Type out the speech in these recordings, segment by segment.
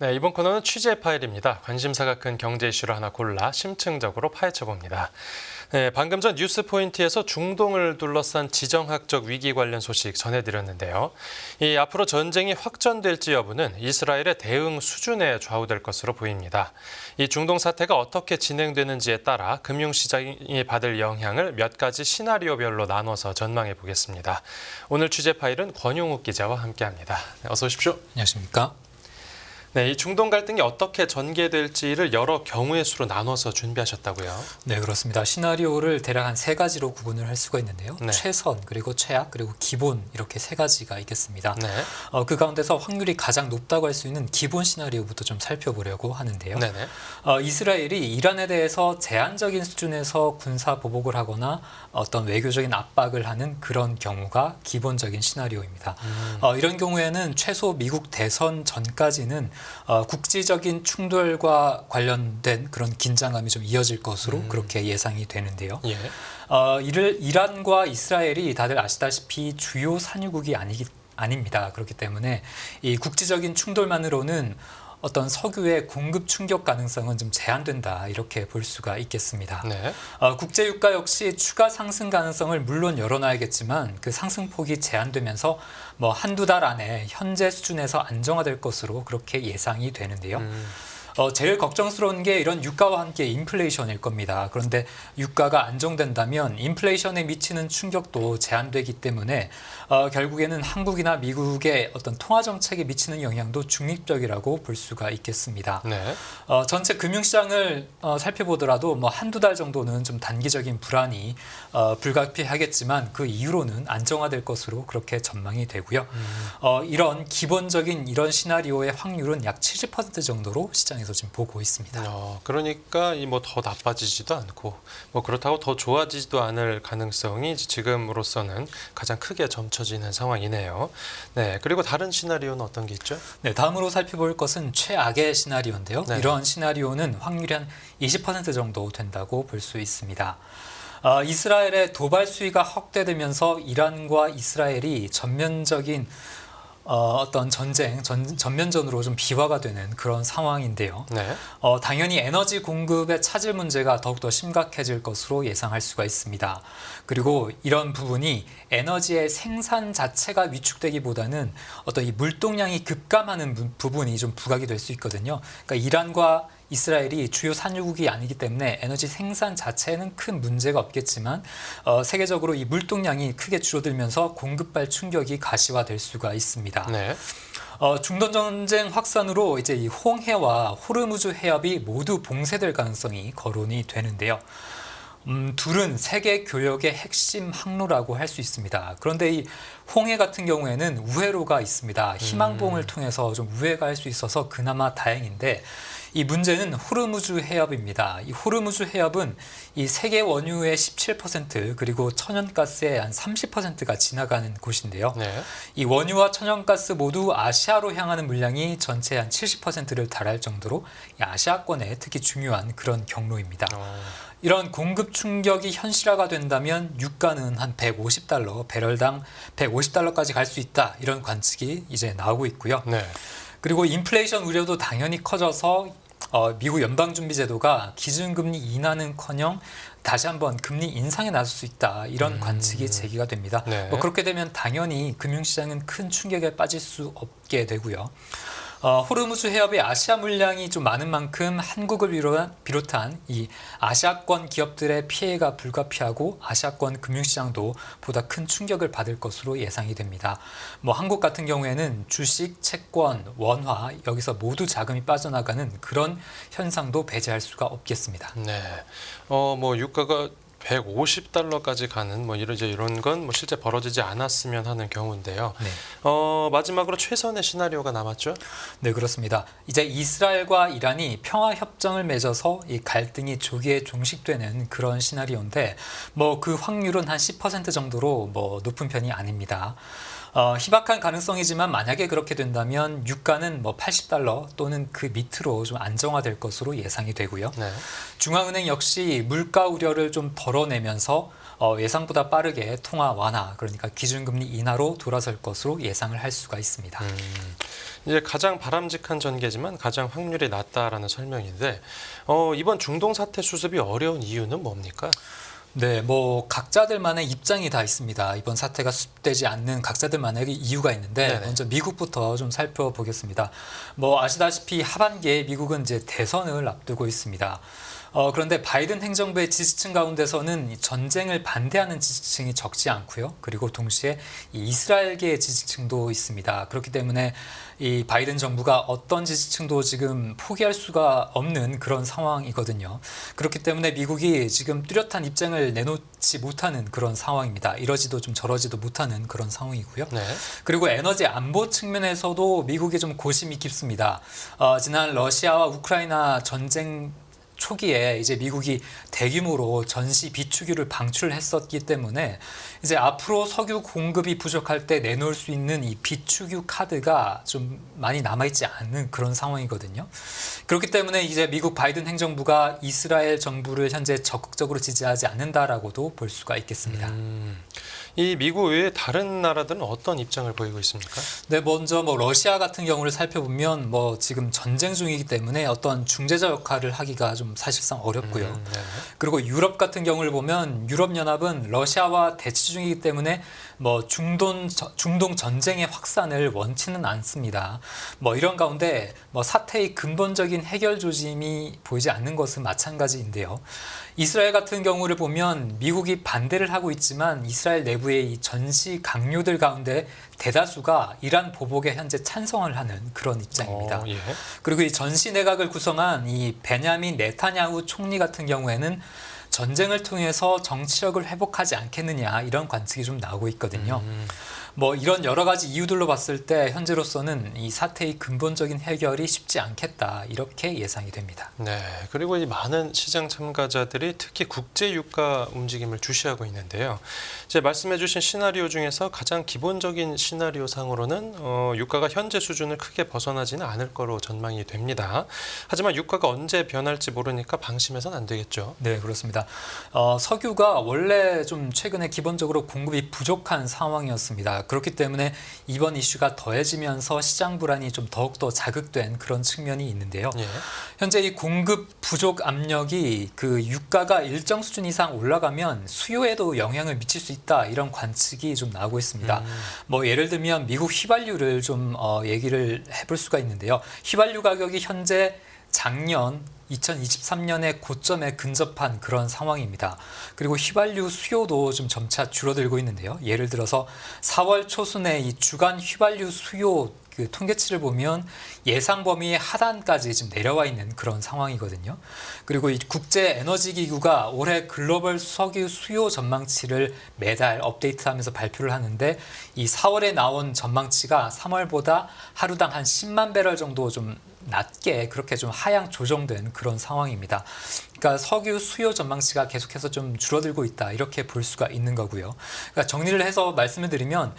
네, 이번 코너는 취재 파일입니다. 관심사가 큰 경제 이슈를 하나 골라 심층적으로 파헤쳐 봅니다. 네, 방금 전 뉴스 포인트에서 중동을 둘러싼 지정학적 위기 관련 소식 전해드렸는데요. 앞으로 전쟁이 확전될지 여부는 이스라엘의 대응 수준에 좌우될 것으로 보입니다. 이 중동 사태가 어떻게 진행되는지에 따라 금융시장이 받을 영향을 몇 가지 시나리오별로 나눠서 전망해 보겠습니다. 오늘 취재 파일은 권용욱 기자와 함께합니다. 네, 어서 오십시오. 안녕하십니까? 네, 이 중동 갈등이 어떻게 전개될지를 여러 경우의 수로 나눠서 준비하셨다고요? 네, 그렇습니다. 시나리오를 대략 한 세 가지로 구분을 할 수가 있는데요. 네. 최선, 그리고 최악, 그리고 기본 이렇게 세 가지가 있겠습니다. 네. 그 가운데서 확률이 가장 높다고 할 수 있는 기본 시나리오부터 좀 살펴보려고 하는데요. 네네. 이스라엘이 이란에 대해서 제한적인 수준에서 군사 보복을 하거나 어떤 외교적인 압박을 하는 그런 경우가 기본적인 시나리오입니다. 이런 경우에는 최소 미국 대선 전까지는 국지적인 충돌과 관련된 그런 긴장감이 좀 이어질 것으로 그렇게 예상이 되는데요. 예. 이란과 이스라엘이 다들 아시다시피 주요 산유국이 아닙니다. 그렇기 때문에 이 국지적인 충돌만으로는 어떤 석유의 공급 충격 가능성은 좀 제한된다 이렇게 볼 수가 있겠습니다. 네. 국제 유가 역시 추가 상승 가능성을 물론 열어놔야겠지만 그 상승폭이 제한되면서 뭐 한두 달 안에 현재 수준에서 안정화될 것으로 그렇게 예상이 되는데요. 제일 걱정스러운 게 이런 유가와 함께 인플레이션일 겁니다. 그런데 유가가 안정된다면 인플레이션에 미치는 충격도 제한되기 때문에 결국에는 한국이나 미국의 어떤 통화 정책에 미치는 영향도 중립적이라고 볼 수가 있겠습니다. 네. 전체 금융시장을 살펴보더라도 뭐 한두 달 정도는 좀 단기적인 불안이 불가피하겠지만 그 이후로는 안정화될 것으로 그렇게 전망이 되고요. 이런 기본적인 이런 시나리오의 확률은 약 70% 정도로 시장에서 지금 보고 있습니다. 그러니까 뭐 더 나빠지지도 않고 뭐 그렇다고 더 좋아지지도 않을 가능성이 지금으로서는 가장 크게 점쳐지는 상황이네요. 네. 그리고 다른 시나리오는 어떤 게 있죠? 네, 다음으로 살펴볼 것은 최악의 시나리오인데요. 네. 이러한 시나리오는 확률이 한 20% 정도 된다고 볼 수 있습니다. 이스라엘의 도발 수위가 확대되면서 이란과 이스라엘이 전면적인 어떤 전면전으로 좀 비화가 되는 그런 상황인데요. 네. 당연히 에너지 공급의 차질 문제가 더욱더 심각해질 것으로 예상할 수가 있습니다. 그리고 이런 부분이 에너지의 생산 자체가 위축되기보다는 어떤 이 물동량이 급감하는 부분이 좀 부각이 될 수 있거든요. 그러니까 이란과 이스라엘이 주요 산유국이 아니기 때문에 에너지 생산 자체에는 큰 문제가 없겠지만 세계적으로 이 물동량이 크게 줄어들면서 공급발 충격이 가시화될 수가 있습니다. 네. 중동 전쟁 확산으로 이제 이 홍해와 호르무즈 해협이 모두 봉쇄될 가능성이 거론이 되는데요. 둘은 세계 교역의 핵심 항로라고 할 수 있습니다. 그런데 이 홍해 같은 경우에는 우회로가 있습니다. 희망봉을 통해서 좀 우회가 할 수 있어서 그나마 다행인데 이 문제는 호르무즈 해협입니다. 이 호르무즈 해협은 이 세계 원유의 17% 그리고 천연가스의 한 30%가 지나가는 곳인데요. 네. 이 원유와 천연가스 모두 아시아로 향하는 물량이 전체의 한 70%를 달할 정도로 이 아시아권에 특히 중요한 그런 경로입니다. 이런 공급 충격이 현실화가 된다면 유가는 한 150달러, 배럴당 150달러까지 갈 수 있다. 이런 관측이 이제 나오고 있고요. 네. 그리고 인플레이션 우려도 당연히 커져서 미국 연방준비제도가 기준금리 인하는커녕 다시 한번 금리 인상에 나설 수 있다. 이런 관측이 제기가 됩니다. 네. 그렇게 되면 당연히 금융시장은 큰 충격에 빠질 수 없게 되고요. 호르무즈 해협의 아시아 물량이 좀 많은 만큼 한국을 비롯한 이 아시아권 기업들의 피해가 불가피하고 아시아권 금융시장도 보다 큰 충격을 받을 것으로 예상이 됩니다. 뭐 한국 같은 경우에는 주식, 채권, 원화 여기서 모두 자금이 빠져나가는 그런 현상도 배제할 수가 없겠습니다. 네. 뭐 유가가 150달러까지 가는 뭐 이런 건 뭐 실제 벌어지지 않았으면 하는 경우인데요. 네. 마지막으로 최선의 시나리오가 남았죠? 네, 그렇습니다. 이제 이스라엘과 이란이 평화 협정을 맺어서 이 갈등이 조기에 종식되는 그런 시나리오인데 뭐 그 확률은 한 10% 정도로 뭐 높은 편이 아닙니다. 희박한 가능성이지만 만약에 그렇게 된다면 유가는 뭐 $80 또는 그 밑으로 좀 안정화될 것으로 예상이 되고요. 네. 중앙은행 역시 물가 우려를 좀 덜어내면서 예상보다 빠르게 통화 완화, 그러니까 기준금리 인하로 돌아설 것으로 예상을 할 수가 있습니다. 이제 가장 바람직한 전개지만 가장 확률이 낮다라는 설명인데 이번 중동 사태 수습이 어려운 이유는 뭡니까? 네, 뭐 각자들만의 입장이 다 있습니다. 이번 사태가 수습되지 않는 각자들만의 이유가 있는데 네네. 먼저 미국부터 좀 살펴보겠습니다. 뭐 아시다시피 하반기에 미국은 이제 대선을 앞두고 있습니다. 그런데 바이든 행정부의 지지층 가운데서는 이 전쟁을 반대하는 지지층이 적지 않고요. 그리고 동시에 이 이스라엘계의 지지층도 있습니다. 그렇기 때문에 이 바이든 정부가 어떤 지지층도 지금 포기할 수가 없는 그런 상황이거든요. 그렇기 때문에 미국이 지금 뚜렷한 입장을 내놓지 못하는 그런 상황입니다. 이러지도 좀 저러지도 못하는 그런 상황이고요. 네. 그리고 에너지 안보 측면에서도 미국이 좀 고심이 깊습니다. 지난 러시아와 우크라이나 전쟁 초기에 이제 미국이 대규모로 전시 비축유를 방출했었기 때문에 이제 앞으로 석유 공급이 부족할 때 내놓을 수 있는 이 비축유 카드가 좀 많이 남아있지 않는 그런 상황이거든요. 그렇기 때문에 이제 미국 바이든 행정부가 이스라엘 정부를 현재 적극적으로 지지하지 않는다라고도 볼 수가 있겠습니다. 이 미국 외에 다른 나라들은 어떤 입장을 보이고 있습니까? 네, 먼저 뭐 러시아 같은 경우를 살펴보면 뭐 지금 전쟁 중이기 때문에 어떤 중재자 역할을 하기가 좀 사실상 어렵고요. 네네. 그리고 유럽 같은 경우를 보면 유럽연합은 러시아와 대치 중이기 때문에 뭐 중동 전쟁의 확산을 원치는 않습니다. 뭐 이런 가운데 뭐 사태의 근본적인 해결 조짐이 보이지 않는 것은 마찬가지인데요. 이스라엘 같은 경우를 보면 미국이 반대를 하고 있지만 이스라엘 내부의 이 전시 강요들 가운데 대다수가 이란 보복에 현재 찬성을 하는 그런 입장입니다. 예. 그리고 이 전시 내각을 구성한 이 베냐민 네타냐후 총리 같은 경우에는 전쟁을 통해서 정치력을 회복하지 않겠느냐 이런 관측이 좀 나오고 있거든요. 뭐 이런 여러 가지 이유들로 봤을 때 현재로서는 이 사태의 근본적인 해결이 쉽지 않겠다 이렇게 예상이 됩니다. 네. 그리고 이 많은 시장 참가자들이 특히 국제 유가 움직임을 주시하고 있는데요. 이제 말씀해주신 시나리오 중에서 가장 기본적인 시나리오 상으로는 유가가 현재 수준을 크게 벗어나지는 않을 거로 전망이 됩니다. 하지만 유가가 언제 변할지 모르니까 방심해서는 안 되겠죠. 네, 그렇습니다. 석유가 원래 좀 최근에 기본적으로 공급이 부족한 상황이었습니다. 그렇기 때문에 이번 이슈가 더해지면서 시장 불안이 좀 더욱더 자극된 그런 측면이 있는데요. 예. 현재 이 공급 부족 압력이 그 유가가 일정 수준 이상 올라가면 수요에도 영향을 미칠 수 있다 이런 관측이 좀 나오고 있습니다. 뭐 예를 들면 미국 휘발유를 좀 얘기를 해볼 수가 있는데요. 휘발유 가격이 현재 작년 2023년의 고점에 근접한 그런 상황입니다. 그리고 휘발유 수요도 좀 점차 줄어들고 있는데요. 예를 들어서 4월 초순에 이 주간 휘발유 수요 그 통계치를 보면 예상 범위의 하단까지 지금 내려와 있는 그런 상황이거든요. 그리고 이 국제 에너지 기구가 올해 글로벌 석유 수요 전망치를 매달 업데이트하면서 발표를 하는데 이 4월에 나온 전망치가 3월보다 하루당 한 10만 배럴 정도 좀 낮게 그렇게 좀 하향 조정된 그런 상황입니다. 그러니까 석유 수요 전망치가 계속해서 좀 줄어들고 있다 이렇게 볼 수가 있는 거고요. 그러니까 정리를 해서 말씀을 드리면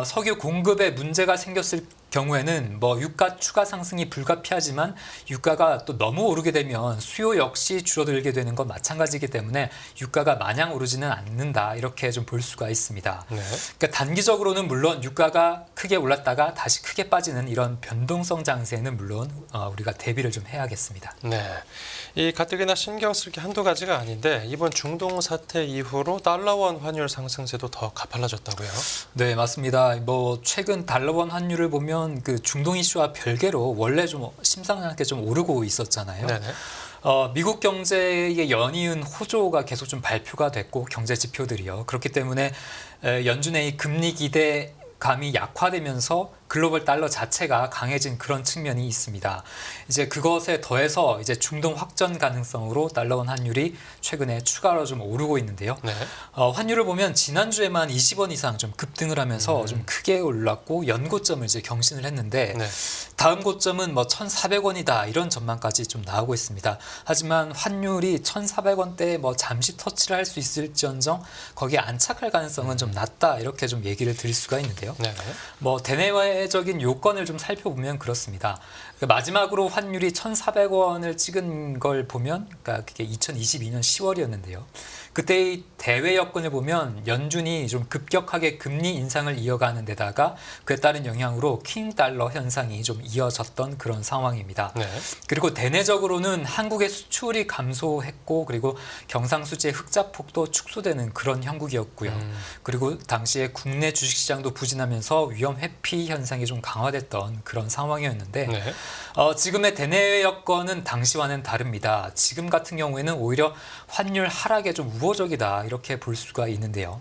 석유 공급에 문제가 생겼을 경우에는 뭐 유가 추가 상승이 불가피하지만 유가가 또 너무 오르게 되면 수요 역시 줄어들게 되는 건 마찬가지이기 때문에 유가가 마냥 오르지는 않는다 이렇게 좀 볼 수가 있습니다. 네. 그러니까 단기적으로는 물론 유가가 크게 올랐다가 다시 크게 빠지는 이런 변동성 장세는 물론 우리가 대비를 좀 해야겠습니다. 네. 이 가뜩이나 신경 쓸 게 한두 가지가 아닌데 이번 중동 사태 이후로 달러원 환율 상승세도 더 가팔라졌다고요? 네, 맞습니다. 뭐 최근 달러원 환율을 보면 그 중동 이슈와 별개로 원래 좀 심상찮게 좀 오르고 있었잖아요. 네네. 미국 경제에 연이은 호조가 계속 좀 발표가 됐고 경제 지표들이요. 그렇기 때문에 연준의 이 금리 기대감이 약화되면서 글로벌 달러 자체가 강해진 그런 측면이 있습니다. 이제 그것에 더해서 이제 중동 확전 가능성으로 달러원 환율이 최근에 추가로 좀 오르고 있는데요. 네. 환율을 보면 지난주에만 20원 이상 좀 급등을 하면서 좀 크게 올랐고 연고점을 이제 경신을 했는데 네. 다음 고점은 뭐 1,400원이다 이런 전망까지 좀 나오고 있습니다. 하지만 환율이 1,400원대에 뭐 잠시 터치를 할 수 있을지언정 거기에 안착할 가능성은 좀 낮다 이렇게 좀 얘기를 드릴 수가 있는데요. 네. 뭐 대내외적인 요건을 좀 살펴보면 그렇습니다. 마지막으로 환율이 1,400원을 찍은 걸 보면, 그러니까 그게 2022년 10월이었는데요. 그때의 대외 여건을 보면 연준이 좀 급격하게 금리 인상을 이어가는 데다가 그에 따른 영향으로 킹 달러 현상이 좀 이어졌던 그런 상황입니다. 네. 그리고 대내적으로는 한국의 수출이 감소했고 그리고 경상수지의 흑자 폭도 축소되는 그런 형국이었고요. 그리고 당시에 국내 주식시장도 부진하면서 위험 회피 현상이 좀 강화됐던 그런 상황이었는데 네. 지금의 대내외 여건은 당시와는 다릅니다. 지금 같은 경우에는 오히려 환율 하락에 좀 우호적이다 이렇게 볼 수가 있는데요.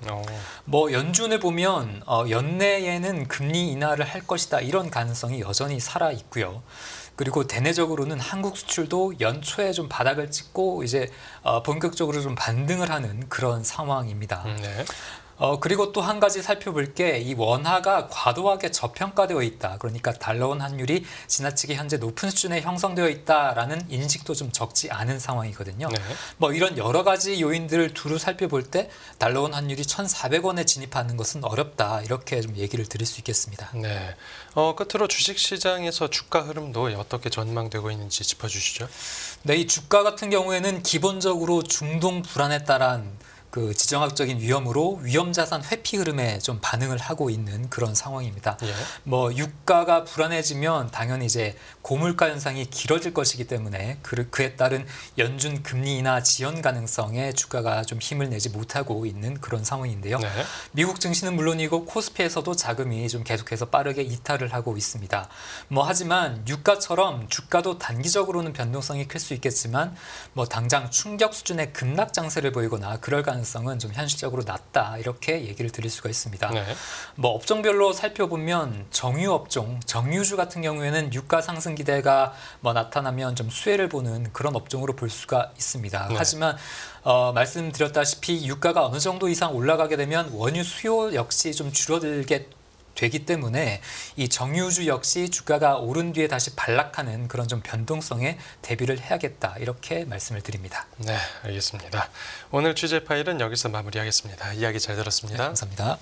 뭐 연준을 보면 연내에는 금리 인하를 할 것이다 이런 가능성이 여전히 살아 있고요. 그리고 대내적으로는 한국 수출도 연초에 좀 바닥을 찍고 이제 본격적으로 좀 반등을 하는 그런 상황입니다. 네. 그리고 또 한 가지 살펴볼 게 이 원화가 과도하게 저평가되어 있다. 그러니까 달러원 환율이 지나치게 현재 높은 수준에 형성되어 있다라는 인식도 좀 적지 않은 상황이거든요. 네. 뭐 이런 여러 가지 요인들을 두루 살펴볼 때 달러원 환율이 1,400원에 진입하는 것은 어렵다. 이렇게 좀 얘기를 드릴 수 있겠습니다. 네. 끝으로 주식시장에서 주가 흐름도 어떻게 전망되고 있는지 짚어주시죠. 네, 이 주가 같은 경우에는 기본적으로 중동 불안에 따른 그 지정학적인 위험으로 위험자산 회피 흐름에 좀 반응을 하고 있는 그런 상황입니다. 예. 뭐 유가가 불안해지면 당연히 이제 고물가 현상이 길어질 것이기 때문에 그에 따른 연준 금리 인하 지연 가능성에 주가가 좀 힘을 내지 못하고 있는 그런 상황인데요. 네. 미국 증시는 물론이고 코스피에서도 자금이 좀 계속해서 빠르게 이탈을 하고 있습니다. 뭐 하지만 유가처럼 주가도 단기적으로는 변동성이 클 수 있겠지만 뭐 당장 충격 수준의 급락 장세를 보이거나 그럴 가능성은 좀 현실적으로 낮다 이렇게 얘기를 드릴 수가 있습니다. 네. 뭐 업종별로 살펴보면 정유 업종, 정유주 같은 경우에는 유가 상승 기대가 뭐 나타나면 좀 수혜를 보는 그런 업종으로 볼 수가 있습니다. 네. 하지만 말씀드렸다시피 유가가 어느 정도 이상 올라가게 되면 원유 수요 역시 좀 줄어들게 되기 때문에 이 정유주 역시 주가가 오른 뒤에 다시 반락하는 그런 좀 변동성에 대비를 해야겠다 이렇게 말씀을 드립니다. 네, 알겠습니다. 오늘 취재 파일은 여기서 마무리하겠습니다. 이야기 잘 네, 들었습니다. 감사합니다.